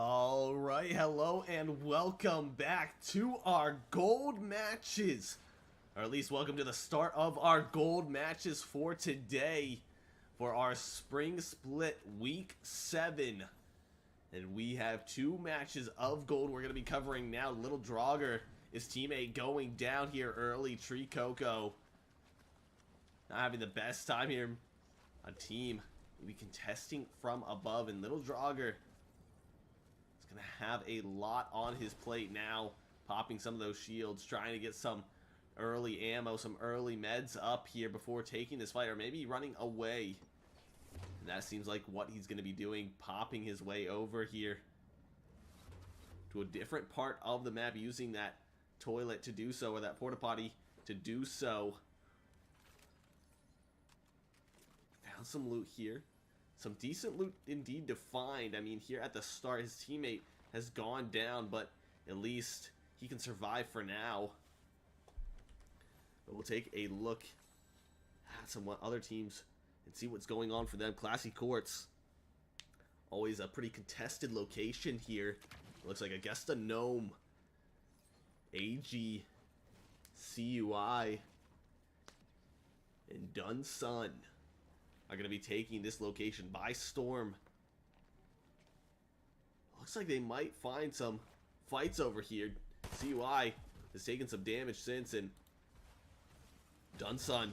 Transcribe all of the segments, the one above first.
Alright, hello and welcome back to our gold matches. Or at least welcome to the start of our gold matches for today. For our spring split week 7. And we have 2 matches of gold we're going to be covering now. Little Draugr, his teammate going down here early. Tree Coco not having the best time here. A team maybe contesting from above. And Little Draugr gonna have a lot on his plate now, popping some of those shields, trying to get some early ammo, some early meds up here before taking this fight, or maybe running away. And that seems like what he's gonna be doing, popping his way over here to a different part of the map, using that toilet to do so, or that porta potty to do so. Found some loot here. Some decent loot indeed to find. I mean, here at the start, his teammate has gone down, but at least he can survive for now. But we'll take a look at some other teams and see what's going on for them. Classy Courts, always a pretty contested location here. Looks like Augusta Gnome, AG, CUI, and Dun Sun are going to be taking this location by storm. Looks like they might find some fights over here. CUI has taken some damage since, and Dunsun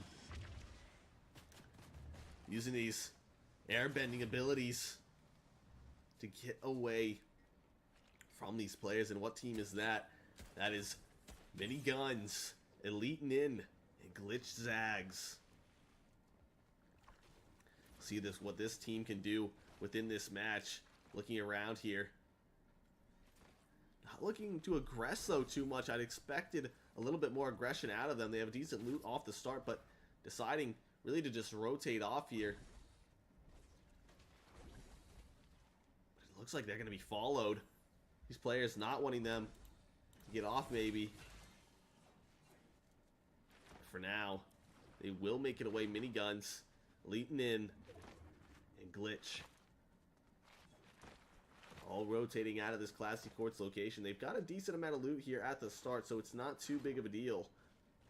using these airbending abilities to get away from these players. And what team is that? That is Miniguns, Elite Nin, and Glitch Zags. See this, what this team can do within this match. Looking around here, not looking to aggress though too much. I'd expected a little bit more aggression out of them. They have decent loot off the start, but deciding really to just rotate off here. But it looks like they're going to be followed. These players not wanting them to get off maybe. For now, they will make it away. Miniguns, Elite Nin, and Glitch, all rotating out of this Classy Courts location. They've got a decent amount of loot here at the start, so it's not too big of a deal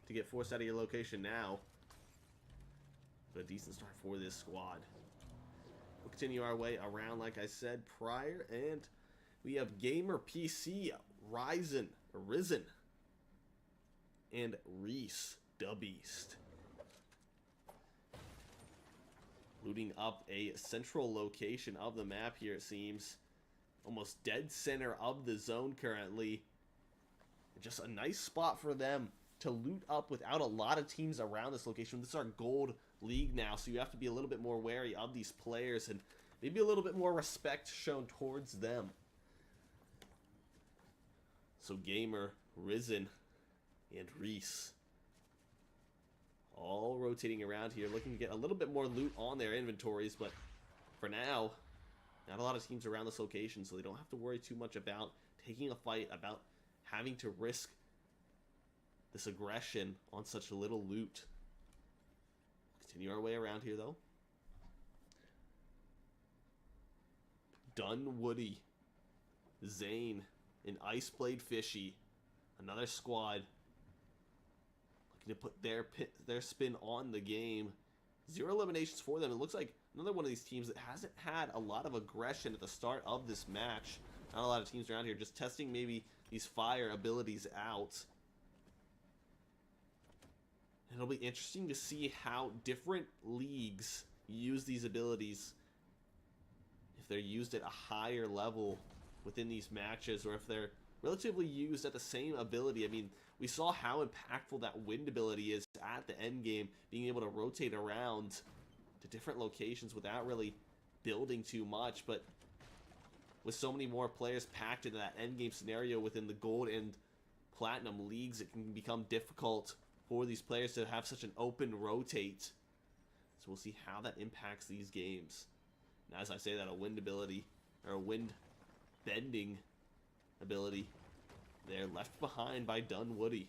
to get forced out of your location now. But a decent start for this squad. We'll continue our way around, like I said prior, and we have Gamer PC, Risen, and Reese the Beast, looting up a central location of the map here, it seems. Almost dead center of the zone currently. Just a nice spot for them to loot up without a lot of teams around this location. This is our gold league now, so you have to be a little bit more wary of these players and maybe a little bit more respect shown towards them. So Gamer, Risen, and Reese, all rotating around here, looking to get a little bit more loot on their inventories, but for now, not a lot of teams around this location, so they don't have to worry too much about taking a fight, about having to risk this aggression on such little loot. Continue our way around here, though. Dunwoody, Zane, and Iceblade Fishy, another squad looking to put their spin on the game. 0 eliminations for them. It looks like another one of these teams that hasn't had a lot of aggression at the start of this match. Not a lot of teams around here just testing maybe these fire abilities out. And it'll be interesting to see how different leagues use these abilities. If they're used at a higher level within these matches, or if they're relatively used at the same ability. I mean, we saw how impactful that wind ability is at the end game, being able to rotate around to different locations without really building too much. But with so many more players packed into that end game scenario within the gold and platinum leagues, it can become difficult for these players to have such an open rotate. So we'll see how that impacts these games. And as I say that, a wind ability, or a wind bending ability, they're left behind by Dunwoody.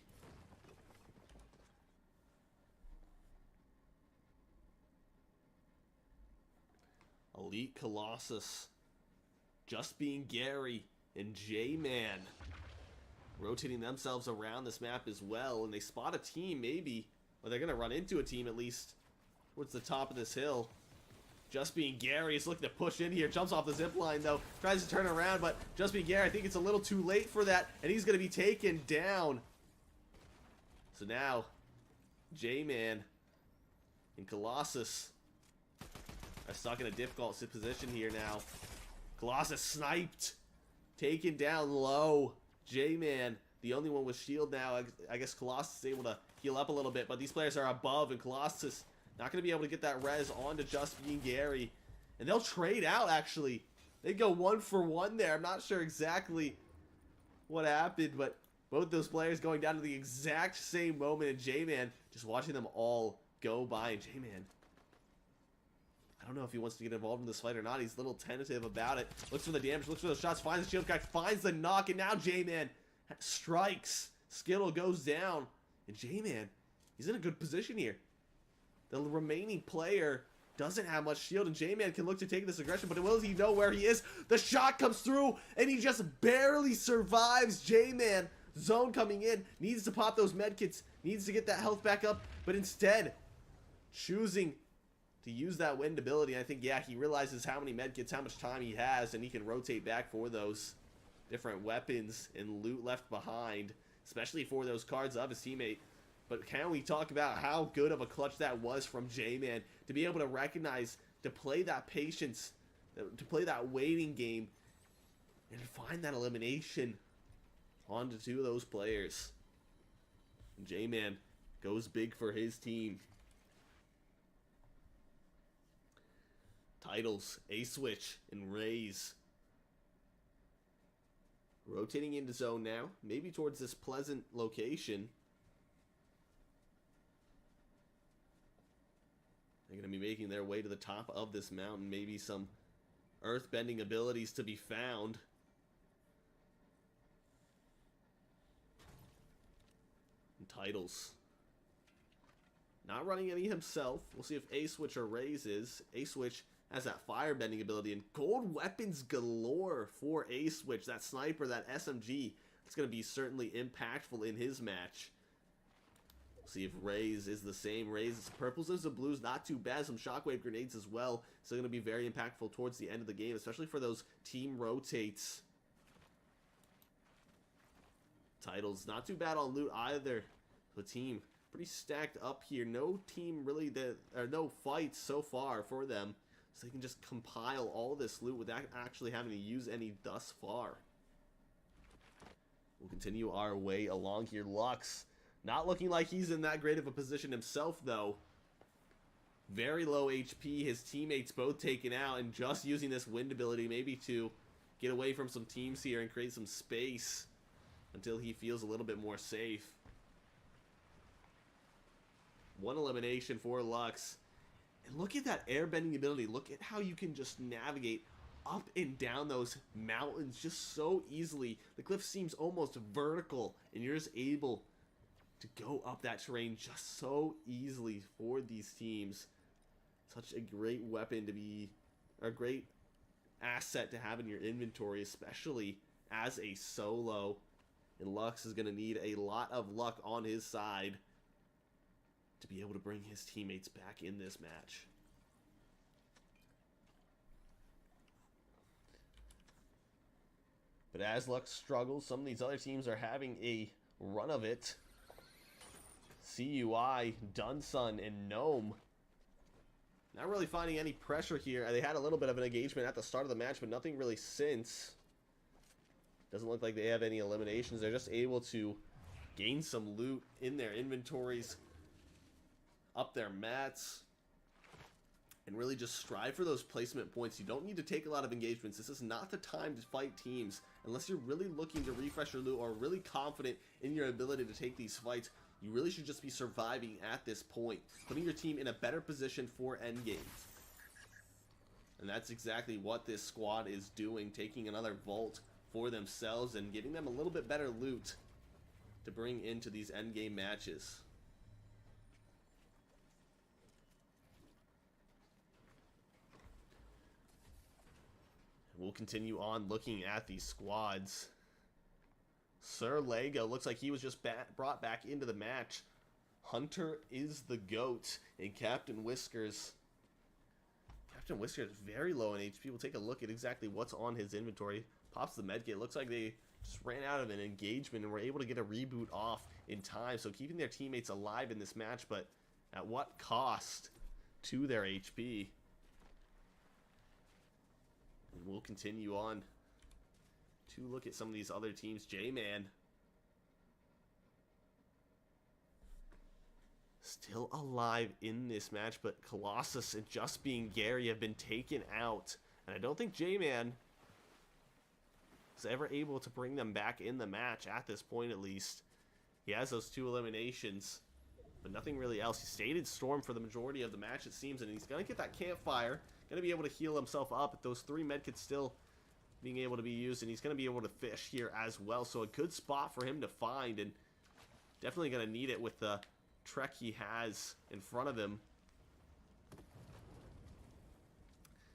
Elite Colossus Just Being Gary and J-Man rotating themselves around this map as well, and they spot a team maybe, or they're gonna run into a team at least towards the top of this hill. Just Being Gary is looking to push in here, jumps off the zip line though, tries to turn around, but Just Being Gary, I think it's a little too late for that, and he's gonna be taken down. So now J-Man and Colossus are stuck in a difficult position here now. Colossus sniped, taken down low. J-Man, the only one with shield now. I guess Colossus is able to heal up a little bit, but these players are above, and Colossus not going to be able to get that res onto Just Being Gary. And they'll trade out, actually. They go 1 for 1 there. I'm not sure exactly what happened, but both those players going down to the exact same moment, and J-Man just watching them all go by. And J-Man, I don't know if he wants to get involved in this fight or not. He's a little tentative about it. Looks for the damage, looks for those shots, finds the shield crack, finds the knock, and now J-Man strikes. Skittle goes down, and J-Man, he's in a good position here. The remaining player doesn't have much shield, and J-Man can look to take this aggression, but will he know where he is? The shot comes through, and he just barely survives. J-Man, zone coming in, needs to pop those medkits, needs to get that health back up, but instead choosing to use that wind ability. I think, yeah, he realizes how many medkits, how much time he has, and he can rotate back for those different weapons and loot left behind, especially for those cards of his teammate. But can we talk about how good of a clutch that was from J-Man to be able to recognize, to play that patience, to play that waiting game, and find that elimination onto 2 of those players. And J-Man goes big for his team. Titles, A-Switch, and Raze rotating into zone now, maybe towards this pleasant location. They're going to be making their way to the top of this mountain. Maybe some earth-bending abilities to be found. And Titles not running any himself. We'll see if A-Switch or Raze is. A-Switch has that fire-bending ability, and gold weapons galore for A-Switch. That sniper, that SMG, it's going to be certainly impactful in his match. See if Raze is the same. Raze, purples and some blues, not too bad. Some shockwave grenades as well. So going to be very impactful towards the end of the game, especially for those team rotates. Titles, not too bad on loot either. The team pretty stacked up here. No team really no fights so far for them, so they can just compile all this loot without actually having to use any thus far. We'll continue our way along here. Lux, not looking like he's in that great of a position himself, though. Very low HP. His teammates both taken out, and just using this wind ability maybe to get away from some teams here and create some space until he feels a little bit more safe. 1 elimination for Lux. And look at that airbending ability. Look at how you can just navigate up and down those mountains just so easily. The cliff seems almost vertical, and you're just able to go up that terrain just so easily for these teams. Such a great weapon to be, a great asset to have in your inventory, especially as a solo. And Lux is going to need a lot of luck on his side to be able to bring his teammates back in this match. But as Lux struggles, some of these other teams are having a run of it. CUI, Dunsun, and Gnome not really finding any pressure here. They had a little bit of an engagement at the start of the match, but nothing really since. Doesn't look like they have any eliminations. They're just able to gain some loot in their inventories, up their mats, and really just strive for those placement points. You don't need to take a lot of engagements. This is not the time to fight teams unless you're really looking to refresh your loot or really confident in your ability to take these fights. You really should just be surviving at this point, putting your team in a better position for endgame. And that's exactly what this squad is doing, taking another vault for themselves and getting them a little bit better loot to bring into these endgame matches. We'll continue on looking at these squads. Sir Lego looks like he was just brought back into the match. Hunter is the GOAT, and Captain Whiskers. Captain Whiskers very low in HP. We'll take a look at exactly what's on his inventory. Pops the medkit. Looks like they just ran out of an engagement and were able to get a reboot off in time. So keeping their teammates alive in this match, but at what cost to their HP? And we'll continue on to look at some of these other teams. J-Man still alive in this match, but Colossus and Just Being Gary have been taken out. And I don't think J-Man is ever able to bring them back in the match at this point, at least. He has those 2 eliminations, but nothing really else. He stayed in Storm for the majority of the match, it seems, and he's going to get that campfire. Going to be able to heal himself up. Those 3 medkits still being able to be used, and he's going to be able to fish here as well. So a good spot for him to find, and definitely going to need it with the trek he has in front of him.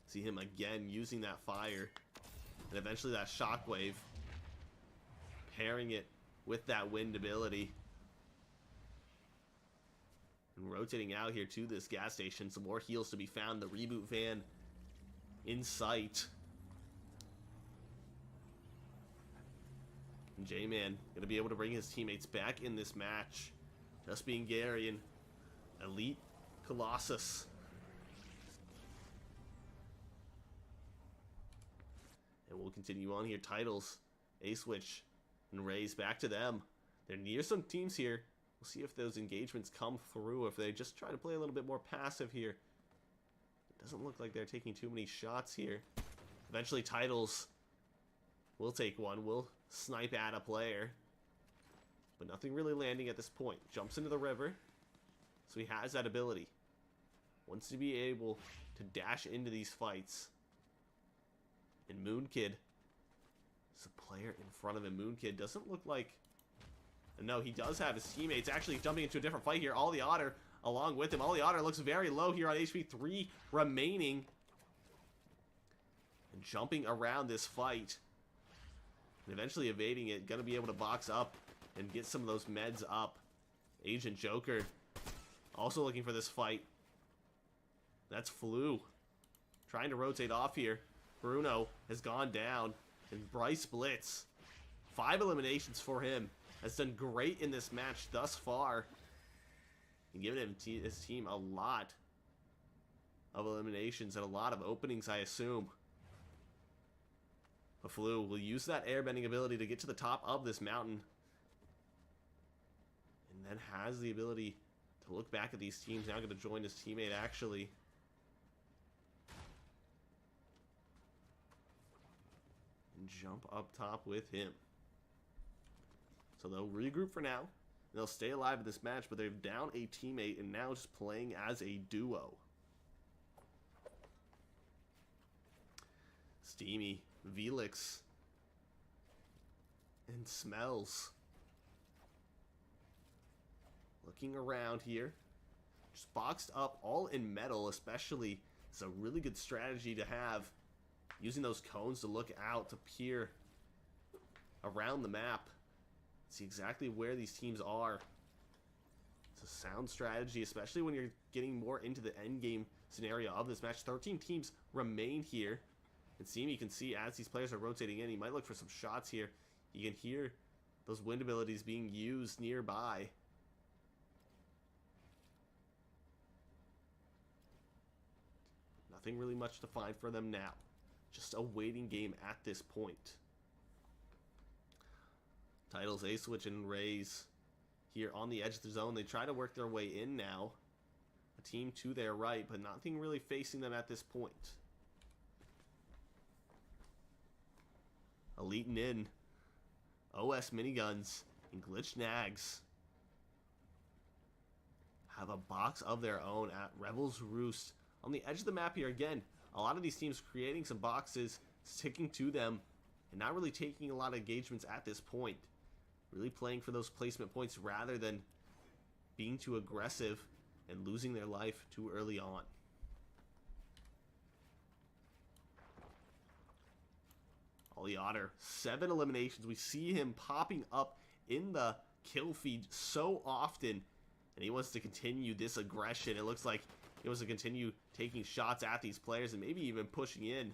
See him again using that fire, and eventually that shockwave, pairing it with that wind ability. And rotating out here to this gas station. Some more heals to be found. The reboot van in sight. And J-Man going to be able to bring his teammates back in this match. Just Being Gary and Elite Colossus. And we'll continue on here. Titles, A-Switch, and Raze, back to them. They're near some teams here. We'll see if those engagements come through, if they just try to play a little bit more passive here. It doesn't look like they're taking too many shots here. Eventually, Titles will take one. Will snipe at a player. But nothing really landing at this point. Jumps into the river. So he has that ability. Wants to be able to dash into these fights. And Moonkid is a player in front of him. Moonkid doesn't look like... No, he does have his teammates actually jumping into a different fight here. All the Otter along with him. All the Otter looks very low here on HP. 3 remaining. And jumping around this fight. And eventually evading it. Gonna be able to box up and get some of those meds up. Agent Joker also looking for this fight. That's Flu. Trying to rotate off here. Bruno has gone down. And Bryce Blitz. 5 eliminations for him. Has done great in this match thus far. And given him his team a lot of eliminations and a lot of openings, I assume. But Flu will use that airbending ability to get to the top of this mountain. And then has the ability to look back at these teams. Now going to join his teammate, actually. And jump up top with him. So they'll regroup for now. They'll stay alive in this match, but they've down a teammate and now just playing as a duo. Steamy, Velix, and Smells. Looking around here. Just boxed up all in metal, especially. It's a really good strategy to have. Using those cones to look out, to peer around the map. See exactly where these teams are. It's a sound strategy, especially when you're getting more into the end game scenario of this match. 13 teams remain here. And Steamy, you can see as these players are rotating in, he might look for some shots here. You can hear those wind abilities being used nearby. Nothing really much to find for them now. Just a waiting game at this point. Titles, A-Switch, and Raze here on the edge of the zone. They try to work their way in now. A team to their right, but nothing really facing them at this point. Elite Nin, OS Miniguns, and Glitch Nags have a box of their own at Rebel's Roost. On the edge of the map here again, a lot of these teams creating some boxes, sticking to them, and not really taking a lot of engagements at this point. Really playing for those placement points rather than being too aggressive and losing their life too early on. Ollie Otter, 7 eliminations. We see him popping up in the kill feed so often, and he wants to continue this aggression. It looks like he wants to continue taking shots at these players and maybe even pushing in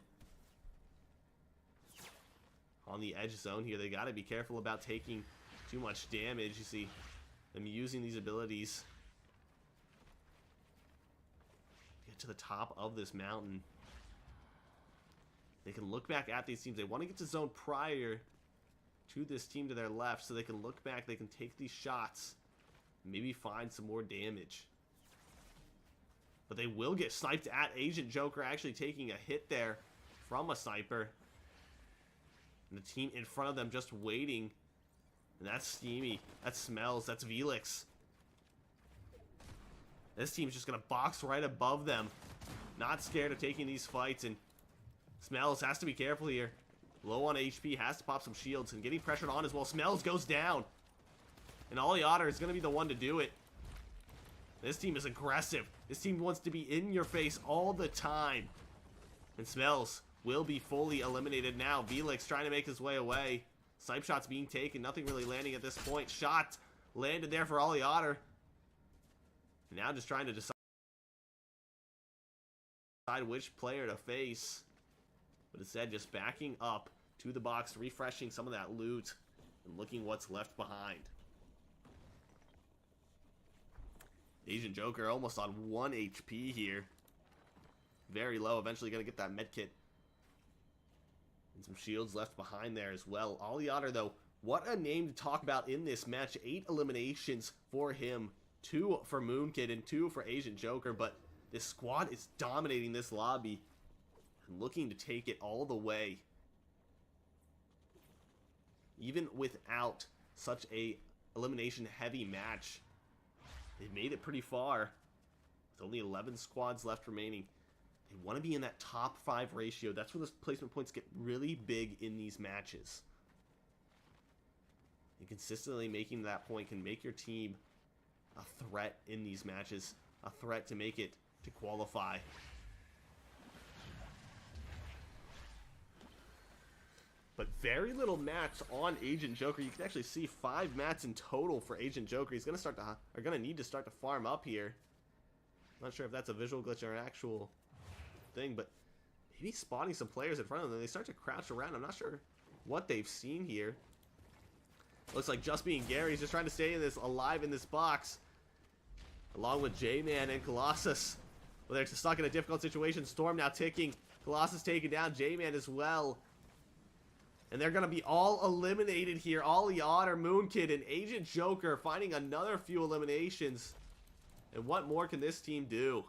on the edge zone here. They got to be careful about taking too much damage. You see them using these abilities to get to the top of this mountain. They can look back at these teams. They want to get to zone prior to this team to their left, so they can look back, they can take these shots, maybe find some more damage. But they will get sniped at. Agent Joker actually taking a hit there from a sniper. And the team in front of them just waiting. And that's Steamy. That Smells. That's Velix. This team's just going to box right above them. Not scared of taking these fights. And Smells has to be careful here. Low on HP. Has to pop some shields. And getting pressured on as well. Smells goes down. And Ollie Otter is going to be the one to do it. This team is aggressive. This team wants to be in your face all the time. And Smells will be fully eliminated now. Velix trying to make his way away. Snipe shots being taken. Nothing really landing at this point. Shot landed there for Ollie Otter. And now just trying to decide which player to face. But instead just backing up to the box, refreshing some of that loot, and looking what's left behind. Agent Joker almost on 1 HP here. Very low. Eventually going to get that medkit. And some shields left behind there as well. Ollie Otter, though, what a name to talk about in this match. 8 eliminations for him. 2 for Moonkid and 2 for Agent Joker. But this squad is dominating this lobby and looking to take it all the way. Even without such a elimination-heavy match, they've made it pretty far with only 11 squads left remaining. They want to be in that top 5 ratio. That's where the placement points get really big in these matches. And consistently making that point can make your team a threat in these matches. A threat to make it to qualify. But very little mats on Agent Joker. You can actually see 5 mats in total for Agent Joker. He's going to need to start to farm up here. I'm not sure if that's a visual glitch or an actual thing, but maybe spotting some players in front of them. They start to crouch around. I'm not sure what they've seen here. Looks like Just Being Gary's just trying to stay alive in this box, along with J-Man and Colossus. Well, they're stuck in a difficult situation. Storm now ticking. Colossus taken down. J-Man as well. And they're going to be all eliminated here. Ollie Otter, Moonkid, and Agent Joker finding another few eliminations. And what more can this team do?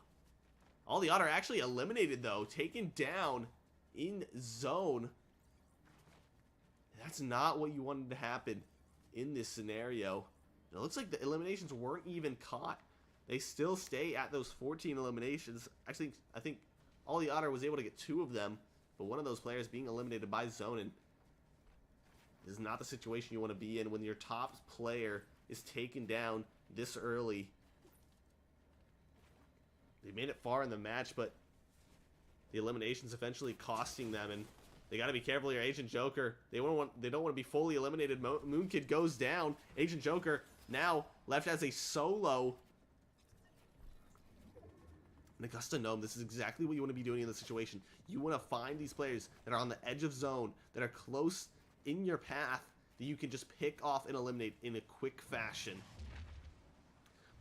Ollie Otter actually eliminated, though. Taken down in zone. That's not what you wanted to happen in this scenario. It looks like the eliminations weren't even caught. They still stay at those 14 eliminations. Actually, I think Ollie Otter was able to get 2 of them. But one of those players being eliminated by zone, and is not the situation you want to be in when your top player is taken down this early. They made it far in the match, but the eliminations eventually costing them, and they got to be careful here. Agent Joker, they don't want to be fully eliminated. Moonkid goes down. Agent Joker now left as a solo. And Augusta Gnome, this is exactly what you want to be doing in this situation. You want to find these players that are on the edge of zone, that are close in your path, that you can just pick off and eliminate in a quick fashion.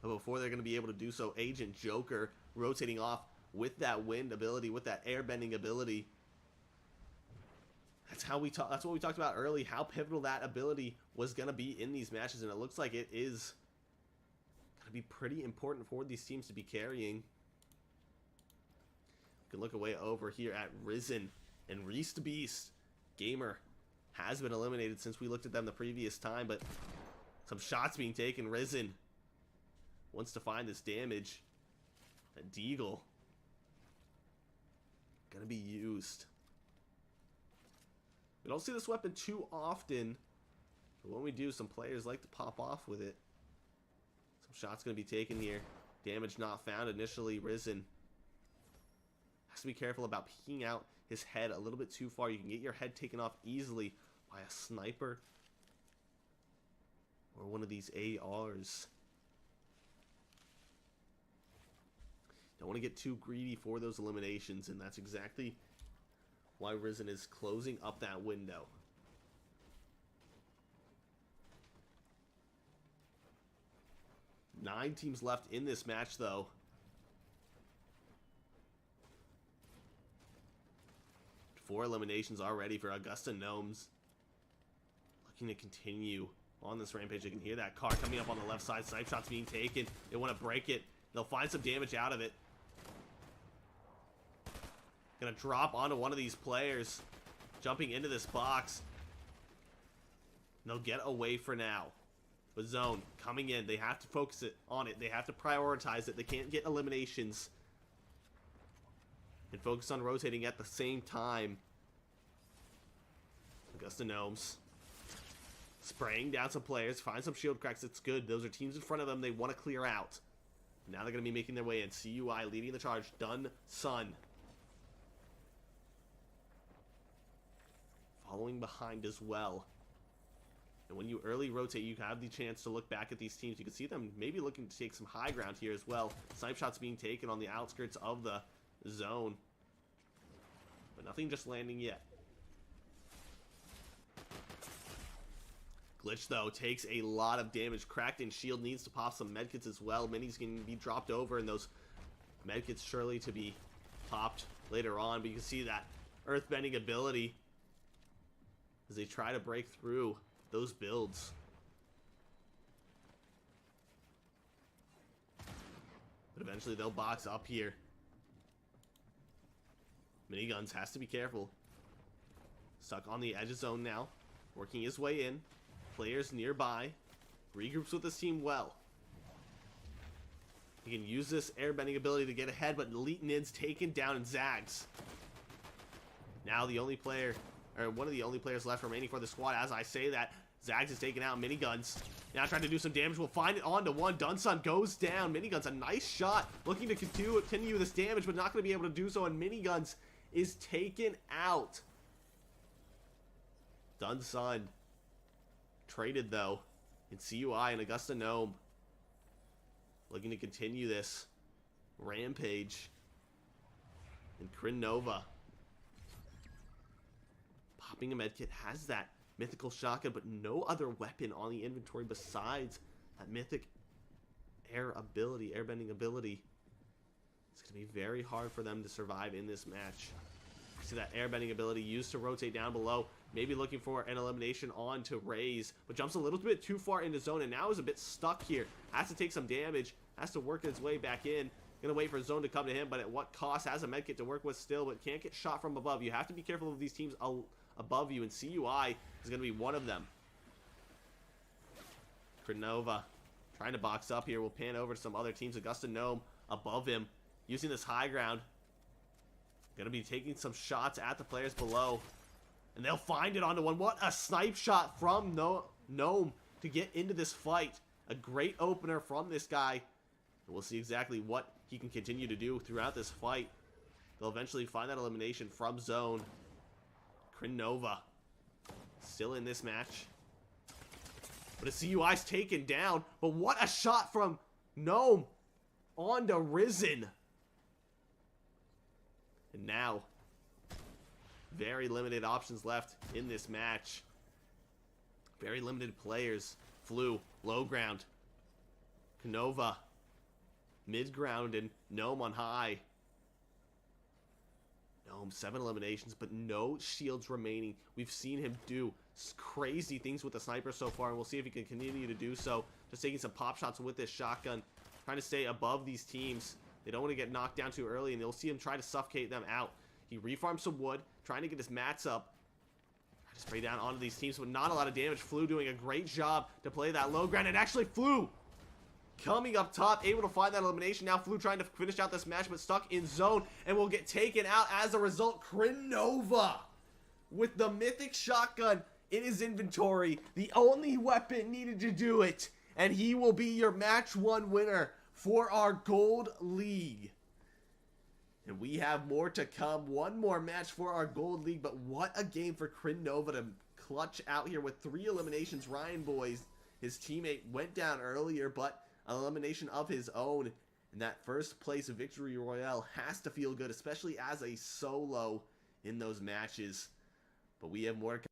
But before they're going to be able to do so, Agent Joker rotating off with that wind ability, with that airbending ability. That's what we talked about early, how pivotal that ability was going to be in these matches, and it looks like it is going to be pretty important for these teams to be carrying. You can look away over here at Risen and Reese the Beast. Gamer has been eliminated since we looked at them the previous time, but some shots being taken. Risen wants to find this damage. That Deagle gonna be used. We don't see this weapon too often, but when we do, some players like to pop off with it. Some shots gonna be taken here. Damage not found initially. Risen Has to be careful about peeking out his head a little bit too far. You can get your head taken off easily by a sniper or one of these ARs. Don't want to get too greedy for those eliminations, and that's exactly why Risen is closing up that window. Nine teams left in this match, though. Four eliminations already for Augusta Gnomes. Looking to continue on this rampage. You can hear that car coming up on the left side. Snipe shots being taken. They want to break it. They'll find some damage out of it. Gonna drop onto one of these players. Jumping into this box. And they'll get away for now. But Zone coming in. They have to focus on it. They have to prioritize it. They can't get eliminations. And focus on rotating at the same time. Augusta Gnomes. Spraying down some players. Find some shield cracks. It's good. Those are teams in front of them they want to clear out. Now they're going to be making their way in. CUI leading the charge. Dun Sun. Following behind as well. And when you early rotate, you have the chance to look back at these teams. You can see them maybe looking to take some high ground here as well. Snipe shots being taken on the outskirts of the zone. But nothing just landing yet. Glitch, though, takes a lot of damage. Cracked in shield, needs to pop some medkits as well. Minis can be dropped over, and those medkits surely to be popped later on. But you can see that earthbending ability as they try to break through those builds. But eventually they'll box up here. Miniguns has to be careful. Stuck on the edge of zone now. Working his way in. Players nearby. Regroups with his team well. He can use this airbending ability to get ahead, but Elite Nid's taken down and zags. Now the only player, or one of the only players left remaining for the squad. As I say that, Zags is taking out Miniguns. Now trying to do some damage. We'll find it on to one. Dunsun goes down. Miniguns, a nice shot. Looking to continue this damage, but not going to be able to do so. And Miniguns is taken out. Dunsun traded, though, in CUI and Augusta Gnome. Looking to continue this rampage. And Kryn Nova. Popping a medkit, has that mythical shotgun, but no other weapon on the inventory besides that mythic airbending ability. It's going to be very hard for them to survive in this match. See that airbending ability used to rotate down below, maybe looking for an elimination on to Raze, but jumps a little bit too far into zone and now is a bit stuck here. Has to take some damage, has to work his way back in. Gonna wait for zone to come to him, but at what cost? Has a medkit to work with still, but can't get shot from above. You have to be careful of these teams above you, and CUI is going to be one of them. Kryn Nova trying to box up here. We'll pan over to some other teams. Augusta Gnome above him, using this high ground. Going to be taking some shots at the players below, and they'll find it onto one. What a snipe shot from Gnome to get into this fight. A great opener from this guy, and we'll see exactly what he can continue to do throughout this fight. They'll eventually find that elimination from zone. Kryn Nova still in this match, but a CUI's taken down. But what a shot from Gnome onto Risen. And now very limited options left in this match. Very limited players. Flew low ground, Nova mid ground, and Gnome on high. Gnome 7 eliminations, but no shields remaining. We've seen him do crazy things with the sniper so far, and we'll see if he can continue to do so. Just taking some pop shots with this shotgun, trying to stay above these teams. They don't want to get knocked down too early, and you'll see him try to suffocate them out. He refarms some wood, trying to get his mats up. Try to spray down onto these teams, but not a lot of damage. Flew doing a great job to play that low ground, and actually Flew coming up top, able to find that elimination. Now Flew trying to finish out this match, but stuck in zone, and will get taken out as a result. Kryn Nova with the mythic shotgun in his inventory, the only weapon needed to do it, and he will be your match 1 winner for our Gold League. And we have more to come. One more match for our Gold League, but what a game for Nova to clutch out here with 3 eliminations. Ryan Boys, his teammate, went down earlier, but an elimination of his own. And that first place victory royale has to feel good, especially as a solo in those matches. But we have more to come.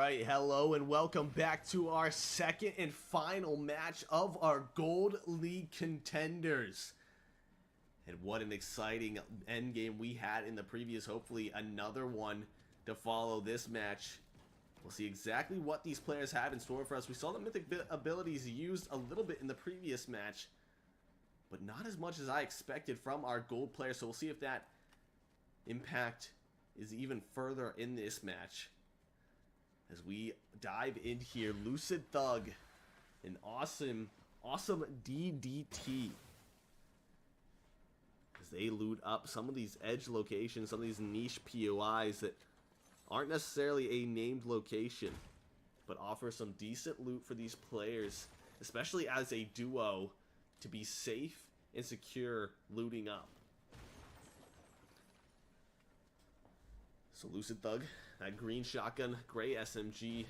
Alright, hello and welcome back to our second and final match of our Gold League contenders. And what an exciting endgame we had in the previous, hopefully another one to follow this match. We'll see exactly what these players have in store for us. We saw the mythic abilities used a little bit in the previous match, but not as much as I expected from our gold players, so we'll see if that impact is even further in this match. As we dive in here, Lucid Thug, an awesome DDT. As they loot up some of these edge locations, some of these niche POIs that aren't necessarily a named location, but offer some decent loot for these players, especially as a duo, to be safe and secure looting up. So Lucid Thug, that green shotgun, gray SMG,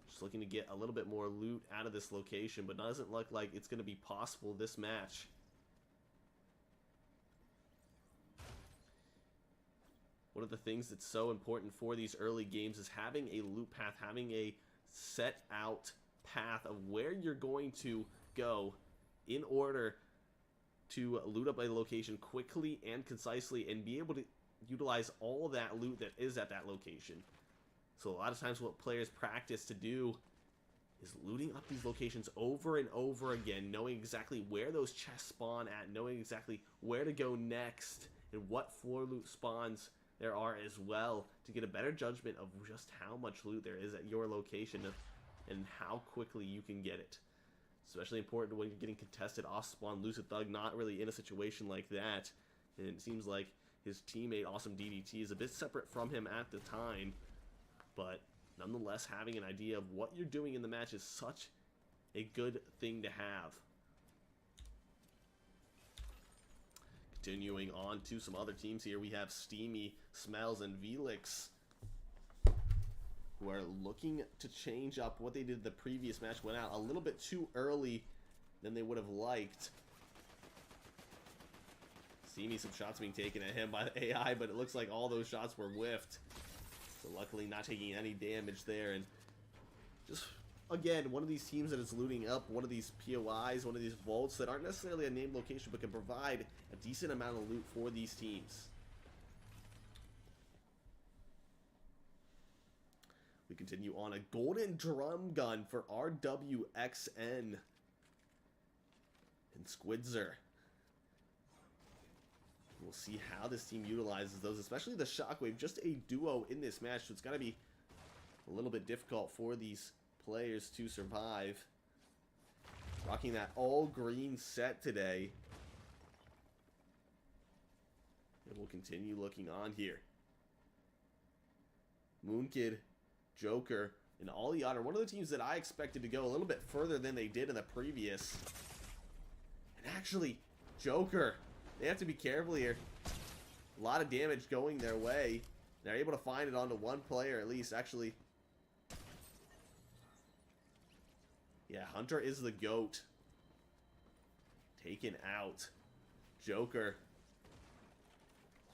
just looking to get a little bit more loot out of this location, but doesn't look like it's going to be possible this match. One of the things that's so important for these early games is having a loot path, having a set out path of where you're going to go in order to loot up a location quickly and concisely and be able to utilize all that loot that is at that location. So a lot of times what players practice to do is looting up these locations over and over again, knowing exactly where those chests spawn at, knowing exactly where to go next, and what floor loot spawns there are as well, to get a better judgment of just how much loot there is at your location and how quickly you can get it. Especially important when you're getting contested off spawn. Lucid Thug not really in a situation like that, and it seems like his teammate Awesome DDT is a bit separate from him at the time, but nonetheless having an idea of what you're doing in the match is such a good thing to have. Continuing on to some other teams here, we have Steamy, Smells, and Velix, who are looking to change up what they did the previous match. Went out a little bit too early than they would have liked. Steamy, some shots being taken at him by the AI, but it looks like all those shots were whiffed. So luckily not taking any damage there. And just, again, one of these teams that is looting up one of these POIs, one of these vaults that aren't necessarily a named location, but can provide a decent amount of loot for these teams. We continue on a golden drum gun for RWXN and Squidzer. We'll see how this team utilizes those, especially the Shockwave. Just a duo in this match, so it's got to be a little bit difficult for these players to survive. Rocking that all green set today. And we'll continue looking on here. Moonkid, Joker, and Ollie Otter, one of the teams that I expected to go a little bit further than they did in the previous. And actually, Joker, they have to be careful here. A lot of damage going their way. They're able to find it onto one player at least. Actually, yeah, Hunter is the GOAT. Taken out. Joker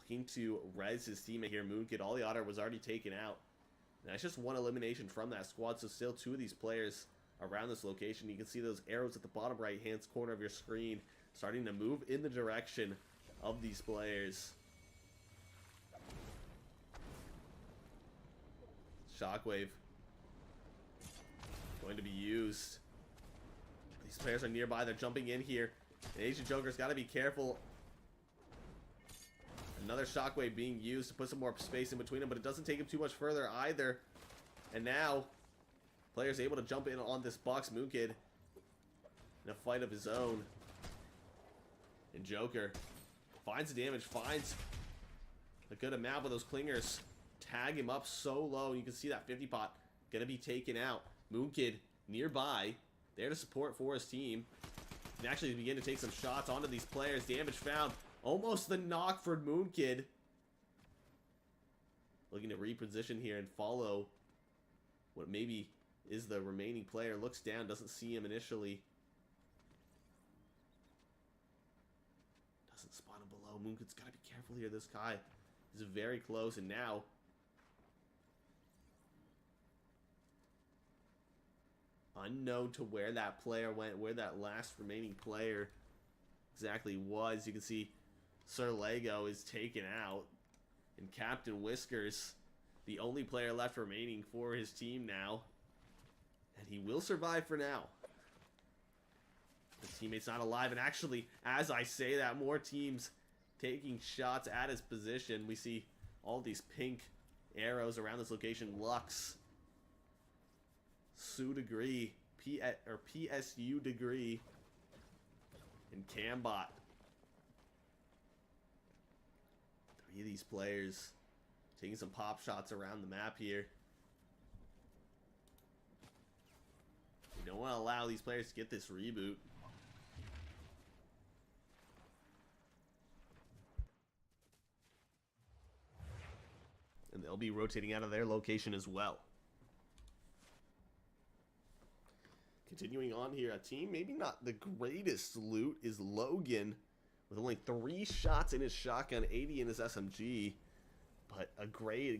looking to res his teammate here. Moonkid, Ollie Otter was already taken out. And that's just one elimination from that squad, so still two of these players around this location. You can see those arrows at the bottom right-hand corner of your screen starting to move in the direction of these players. Shockwave going to be used. These players are nearby. They're jumping in here. And Asian Joker's got to be careful. Another Shockwave being used to put some more space in between them, but it doesn't take him too much further either. And now, player's able to jump in on this box. Moonkid in a fight of his own. And Joker finds the damage, finds a good amount, but those clingers tag him up so low. You can see that 50 pot gonna be taken out. Moonkid nearby, there to support for his team. And actually begin to take some shots onto these players. Damage found. Almost the knock for Moonkid. Looking to reposition here and follow what maybe is the remaining player. Looks down, doesn't see him initially. Doesn't spot him below. Moonkid's got to be careful here. This guy is very close, and now unknown to where that player went, where that last remaining player exactly was. You can see Sir Lego is taken out, and Captain Whiskers, the only player left remaining for his team now, and he will survive for now. His teammate's not alive, and actually, as I say that, more teams taking shots at his position. We see all these pink arrows around this location. Lux, Sue Degree, PSU Degree, and Cambot. 3 of these players taking some pop shots around the map here. We don't want to allow these players to get this reboot. And they'll be rotating out of their location as well. Continuing on here, a team maybe not the greatest loot is Logan, with only 3 shots in his shotgun, 80 in his SMG. But a gray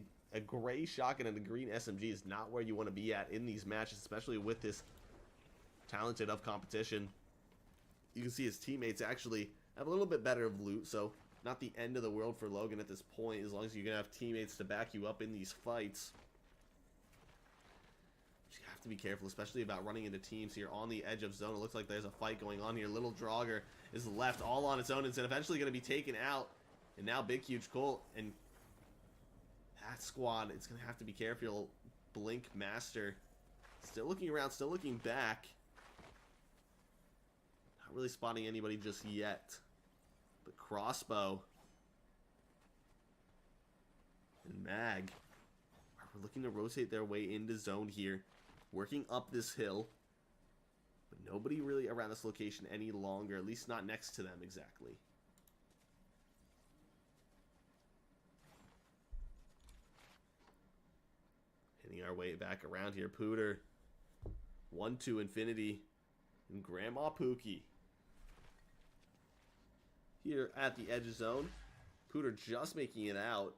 shotgun and a green SMG is not where you want to be at in these matches, especially with this talented of competition. You can see his teammates actually have a little bit better of loot, so not the end of the world for Logan at this point, as long as you're going to have teammates to back you up in these fights. But you have to be careful, especially about running into teams here on the edge of zone. It looks like there's a fight going on here. Little Draugr is left all on its own. It's eventually going to be taken out. And now Big Huge Colt and that squad, it's going to have to be careful. Blink Master still looking around, still looking back. Not really spotting anybody just yet. But Crossbow and Mag are looking to rotate their way into zone here, working up this hill, but nobody really around this location any longer, at least not next to them exactly. Hitting our way back around here, Pooter, 1-2 Infinity, and Grandma Pookie. Here at the edge zone, Pooter just making it out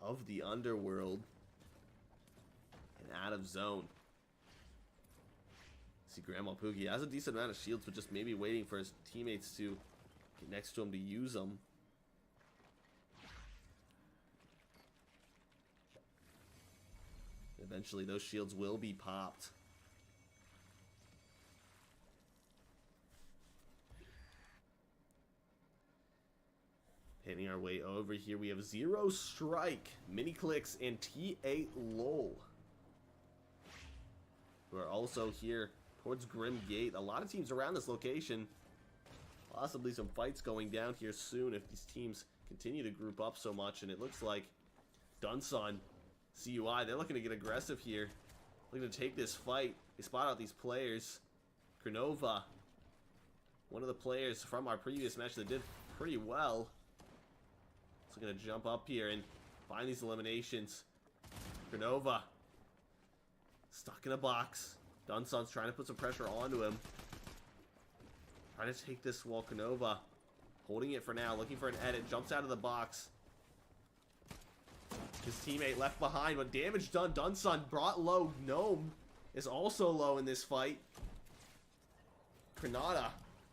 of the underworld and out of zone. See, Grandma Pookie has a decent amount of shields, but just maybe waiting for his teammates to get next to him to use them. Eventually, those shields will be popped. Heading our way over here, we have Zero Strike, Mini Clicks, and T8 Lol, who are also here towards Grim Gate. A lot of teams around this location. Possibly some fights going down here soon if these teams continue to group up so much. And it looks like Dunsun, CUI, they're looking to get aggressive here. Looking to take this fight. They spot out these players. Krenova, one of the players from our previous match that did pretty well. So going to jump up here and find these eliminations. Krenova stuck in a box. Dunsun's trying to put some pressure onto him. Trying to take this wall. Krenova holding it for now, looking for an edit. Jumps out of the box. His teammate left behind, but damage done. Dunsun brought low. Gnome is also low in this fight. Krenada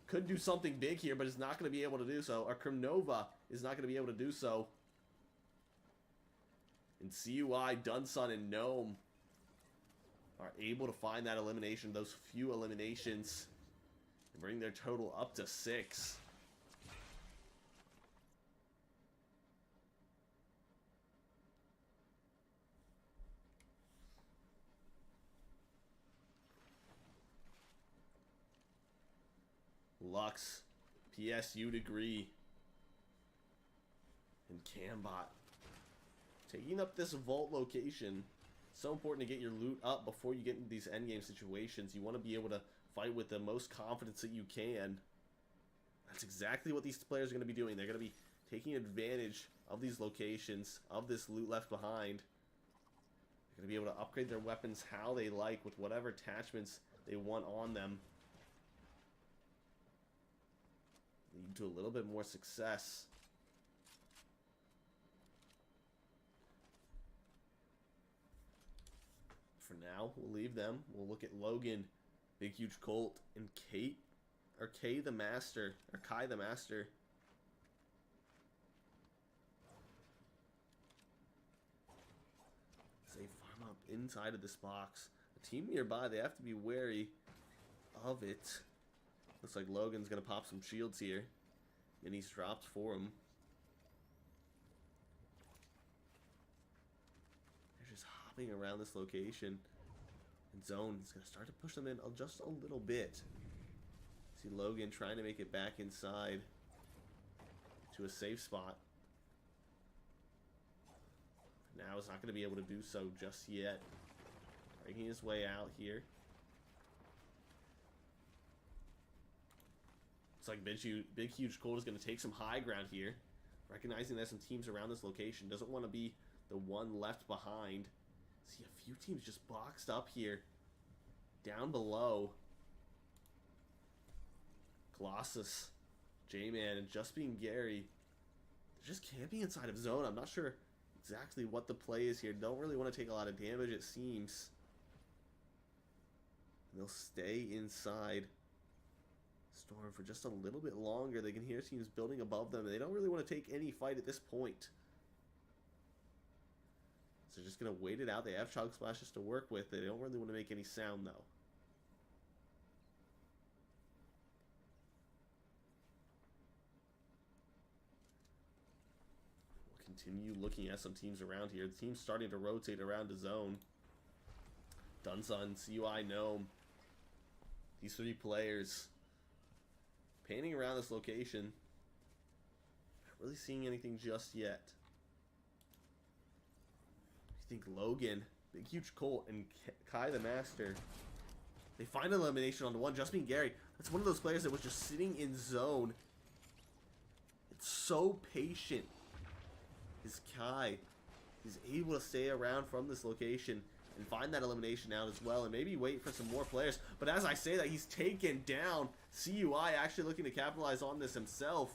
could do something big here, but is not going to be able to do so. Or Krenova is not going to be able to do so. And CUI, Dunsun, and Gnome are able to find that elimination, those few eliminations, and bring their total up to 6. Lux, PSU Degree, and Cambot taking up this vault location. So important to get your loot up before you get into these endgame situations. You want to be able to fight with the most confidence that you can. That's exactly what these players are going to be doing. They're going to be taking advantage of these locations, of this loot left behind. They're going to be able to upgrade their weapons how they like with whatever attachments they want on them. Lead to a little bit more success. For now, we'll leave them. We'll look at Logan, Big Huge Colt, and Kate, or Kay the Master, or Kai the Master. They farm up inside of this box. A team nearby, they have to be wary of it. Looks like Logan's going to pop some shields here. And he's dropped for him. They're just hopping around this location. And zone is going to start to push them in just a little bit. See Logan trying to make it back inside to a safe spot. Now he's not going to be able to do so just yet. Breaking his way out here. Looks like Big Huge Colt is going to take some high ground here. Recognizing there's some teams around this location. Doesn't want to be the one left behind. See a few teams just boxed up here. Down below. Colossus, J-Man, and Just Being Gary. They're just camping inside of zone. I'm not sure exactly what the play is here. Don't really want to take a lot of damage, it seems. And they'll stay inside Storm for just a little bit longer. They can hear teams building above them, and they don't really want to take any fight at this point. So they're just going to wait it out. They have Chug Splashes to work with. They don't really want to make any sound, though. We'll continue looking at some teams around here. The team's starting to rotate around the zone. Dunsun, CUI, Gnome. These three players panning around this location. Not really seeing anything just yet. I think Logan, Big Huge Colt, and Kai the Master, they find an elimination on the one. Just Being Gary, that's one of those players that was just sitting in zone. It's so patient. Is Kai. He's able to stay around from this location and find that elimination out as well, and maybe wait for some more players. But as I say that, he's taken down. CUI actually looking to capitalize on this himself.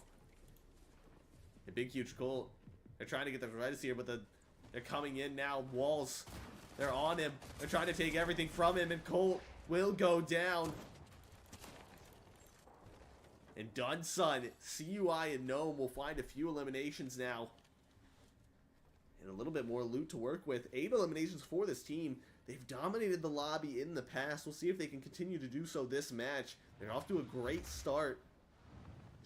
A Big Huge Colt. They're trying to get the Redis here, but they're coming in now. Walls. They're on him. They're trying to take everything from him, and Colt will go down. And Dunsun, CUI, and Gnome will find a few eliminations now. And a little bit more loot to work with. 8 eliminations for this team. They've dominated the lobby in the past. We'll see if they can continue to do so this match. They're off to a great start.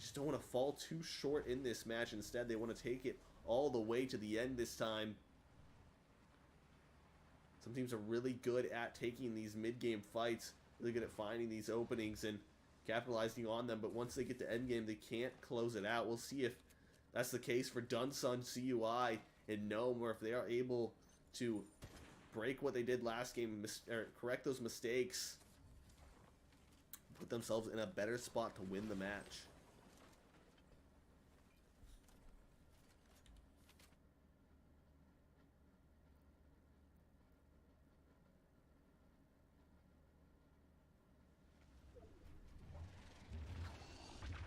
Just don't want to fall too short in this match. Instead, they want to take it all the way to the end this time. Some teams are really good at taking these mid-game fights. Really good at finding these openings and capitalizing on them. But once they get to endgame, they can't close it out. We'll see if that's the case for Dunsun, CUI, and Gnome, or if they are able to break what they did last game, or correct those mistakes, put themselves in a better spot to win the match.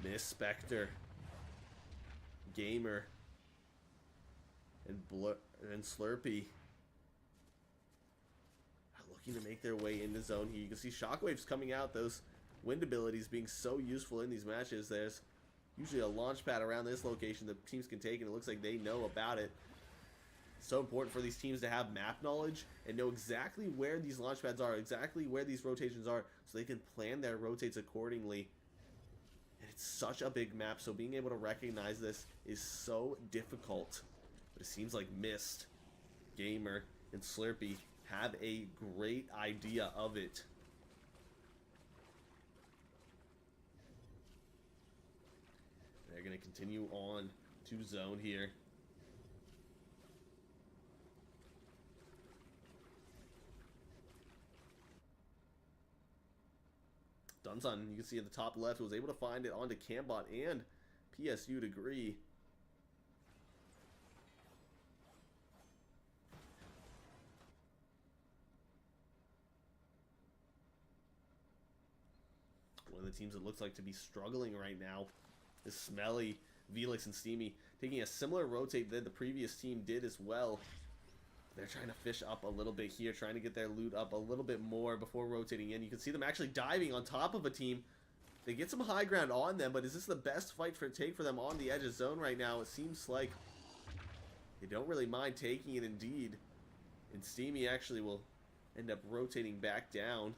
Miss Spectre, Gamer, and Slurpee are looking to make their way into zone here. You can see Shockwaves coming out, those wind abilities being so useful in these matches. There's usually a launch pad around this location that teams can take, and it looks like they know about it. It's so important for these teams to have map knowledge and know exactly where these launch pads are, exactly where these rotations are, so they can plan their rotates accordingly. And it's such a big map, so being able to recognize this is so difficult. But it seems like Mist, Gamer, and Slurpee have a great idea of it. They're going to continue on to zone here. Dunsun, you can see at the top left, was able to find it onto Cambot and PSU Degree. One of the teams that looks like to be struggling right now is Smelly, Velix, and Steamy, taking a similar rotate that the previous team did as well. They're trying to fish up a little bit here, trying to get their loot up a little bit more before rotating in. You can see them actually diving on top of a team. They get some high ground on them, but is this the best fight for them on the edge of zone right now? It seems like they don't really mind taking it indeed. And Steamy actually will end up rotating back down.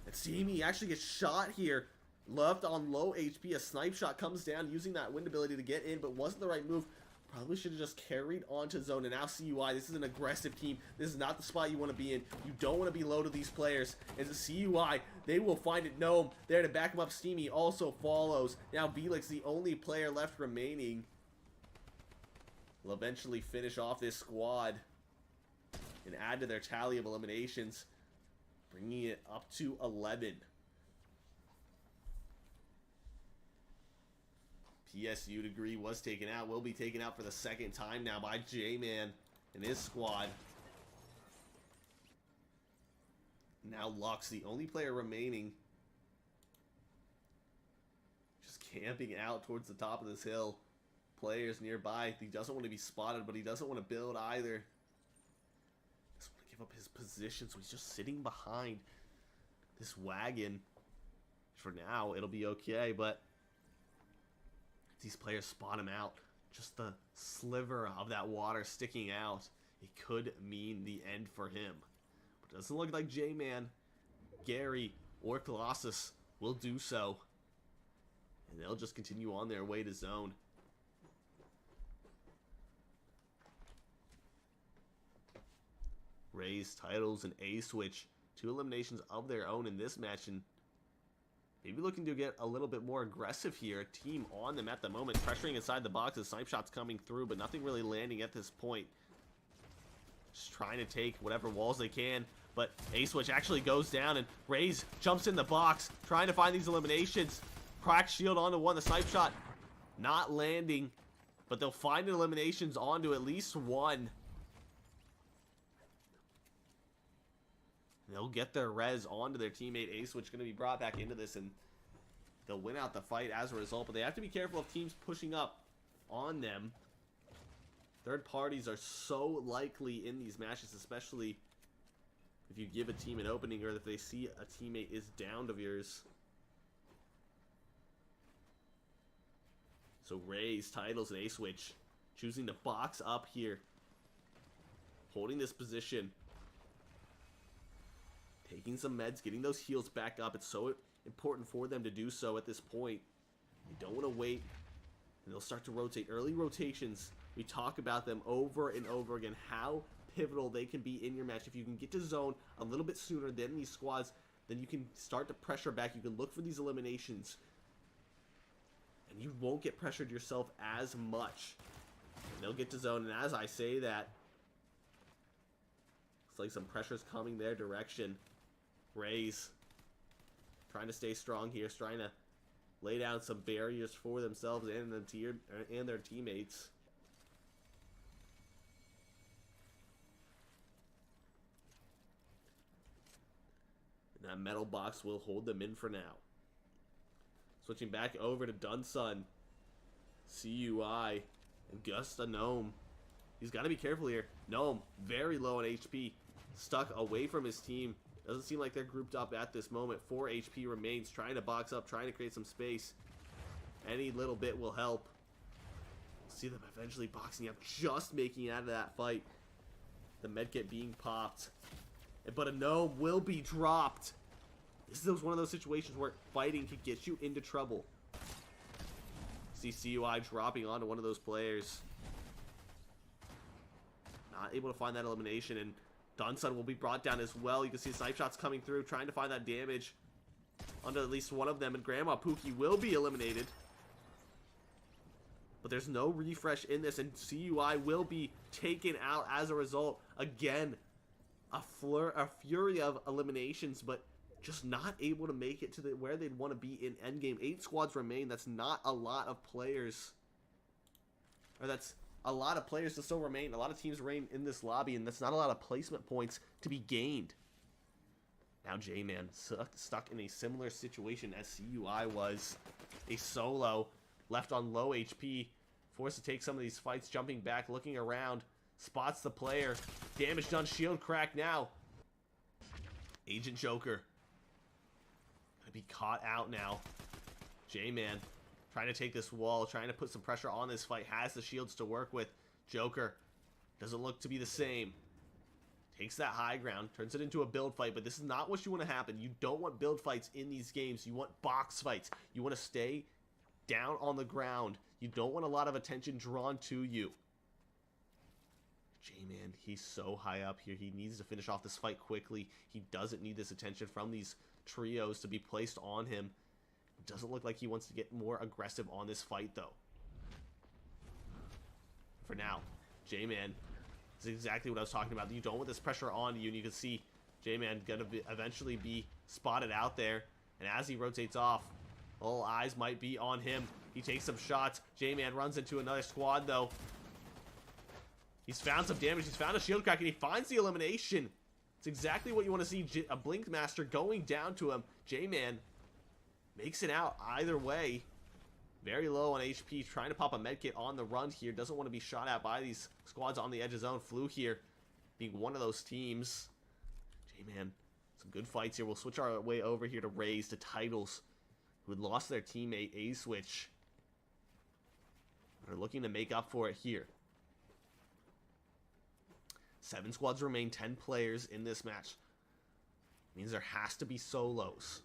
And Steamy actually gets shot here. Left on low HP. A snipe shot comes down using that wind ability to get in, but wasn't the right move. Probably should have just carried onto zone. And now CUI, this is an aggressive team. This is not the spot you want to be in. You don't want to be low to these players. As a CUI, they will find it. Gnome there to back him up. Steamy also follows. Now Belix, the only player left remaining, will eventually finish off this squad and add to their tally of eliminations, bringing it up to 11. PSU degree was taken out, will be taken out for the second time now by J-Man and his squad. Now Lux, the only player remaining, just camping out towards the top of this hill. Players nearby. He doesn't want to be spotted, but he doesn't want to build either. Doesn't want to give up his position, so he's just sitting behind this wagon. For now, it'll be okay, but these players spot him out. Just the sliver of that water sticking out. It could mean the end for him. But it doesn't look like J-Man, Gary, or Colossus will do so. And they'll just continue on their way to zone. Raise, Titles, and A-Switch. 2 eliminations of their own in this match, and maybe looking to get a little bit more aggressive here. Team on them at the moment, pressuring inside the boxes. Snipe shots coming through, but nothing really landing at this point. Just trying to take whatever walls they can, but A-Switch actually goes down, and Raze jumps in the box, trying to find these eliminations. Crack shield onto one, the snipe shot not landing, but they'll find eliminations onto at least one. They'll get their res onto their teammate Ace, which is going to be brought back into this, and they'll win out the fight as a result. But they have to be careful of teams pushing up on them. Third parties are so likely in these matches, especially if you give a team an opening or if they see a teammate is downed of yours. So Raze, Titles, and A-Switch choosing to box up here. Holding this position. Taking some meds, getting those heals back up. It's so important for them to do so at this point. They don't want to wait. And they'll start to rotate. Early rotations, we talk about them over and over again. How pivotal they can be in your match. If you can get to zone a little bit sooner than these squads, then you can start to pressure back. You can look for these eliminations. And you won't get pressured yourself as much. And they'll get to zone. And as I say that, looks like some pressure's coming their direction. Raze trying to stay strong here, trying to lay down some barriers for themselves and their teammates. And that metal box will hold them in for now. Switching back over to Dunsun, CUI, and Gusta Gnome. He's got to be careful here. Gnome, very low on HP, stuck away from his team. Doesn't seem like they're grouped up at this moment. 4 HP remains, trying to box up, trying to create some space. Any little bit will help. See them eventually boxing up, just making it out of that fight. The medkit being popped. But a gnome will be dropped. This is one of those situations where fighting could get you into trouble. See CUI dropping onto one of those players. Not able to find that elimination, and Dunsun will be brought down as well. You can see snipe shots coming through, trying to find that damage onto at least one of them, and Grandma Pookie will be eliminated. But there's no refresh in this, and CUI will be taken out as a result. Again, a fury of eliminations, but just not able to make it to where they'd want to be in endgame. 8 squads remain. That's not a lot of players. Or that's a lot of players to still remain. A lot of teams remain in this lobby, and that's not a lot of placement points to be gained. Now J-Man stuck in a similar situation as CUI was. A solo left on low HP forced to take some of these fights, jumping back, looking around, spots the player. Damage done, shield crack now. Agent Joker. Gonna be caught out now. J-Man trying to take this wall, trying to put some pressure on this fight, has the shields to work with. Joker doesn't look to be the same. Takes that high ground, turns it into a build fight, but this is not what you want to happen. You don't want build fights in these games. You want box fights. You want to stay down on the ground. You don't want a lot of attention drawn to you. J-Man, he's so high up here. He needs to finish off this fight quickly. He doesn't need this attention from these trios to be placed on him. It doesn't look like he wants to get more aggressive on this fight, though. For now, J-Man, this is exactly what I was talking about. You don't want this pressure on you, and you can see J-Man gonna eventually be spotted out there. And as he rotates off, all eyes might be on him. He takes some shots. J-Man runs into another squad, though. He's found some damage. He's found a shield crack, and he finds the elimination. It's exactly what you want to see. A Blink Master going down to him. J-Man makes it out either way. Very low on HP, trying to pop a medkit on the run here. Doesn't want to be shot at by these squads on the edge of zone. Flu here being one of those teams. J-Man, some good fights here. We'll switch our way over here to Raze, to Titles, who had lost their teammate A-Switch. They're looking to make up for it here. 7 squads remain, 10 players in this match. Means there has to be solos.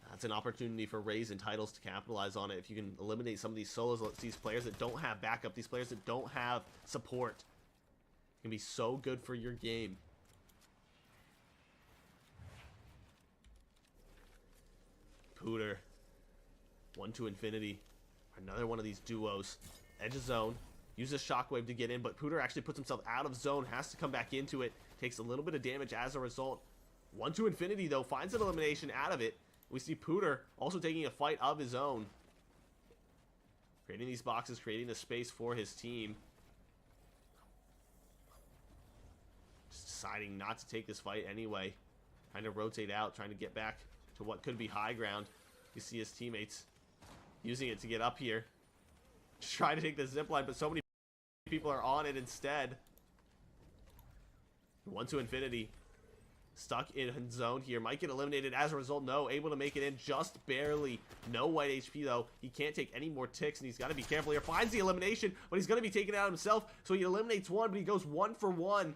That's an opportunity for Raze and Titles to capitalize on it. If you can eliminate some of these solos, these players that don't have backup, these players that don't have support, it can be so good for your game. Pooter, 1 to Infinity, another one of these duos. Edge of zone, uses Shockwave to get in, but Pooter actually puts himself out of zone, has to come back into it, takes a little bit of damage as a result. 1 to Infinity, though, finds an elimination out of it. We see Pooter also taking a fight of his own, creating these boxes, creating the space for his team. Just deciding not to take this fight anyway. Trying to rotate out, trying to get back to what could be high ground. You see his teammates using it to get up here. Just trying to take the zip line, but so many people are on it instead. 1 to Infinity. Stuck in zone here. Might get eliminated as a result. No, able to make it in just barely. No white HP, though. He can't take any more ticks, and he's got to be careful here. Finds the elimination, but he's going to be taken out himself. So he eliminates one, but he goes 1 for 1.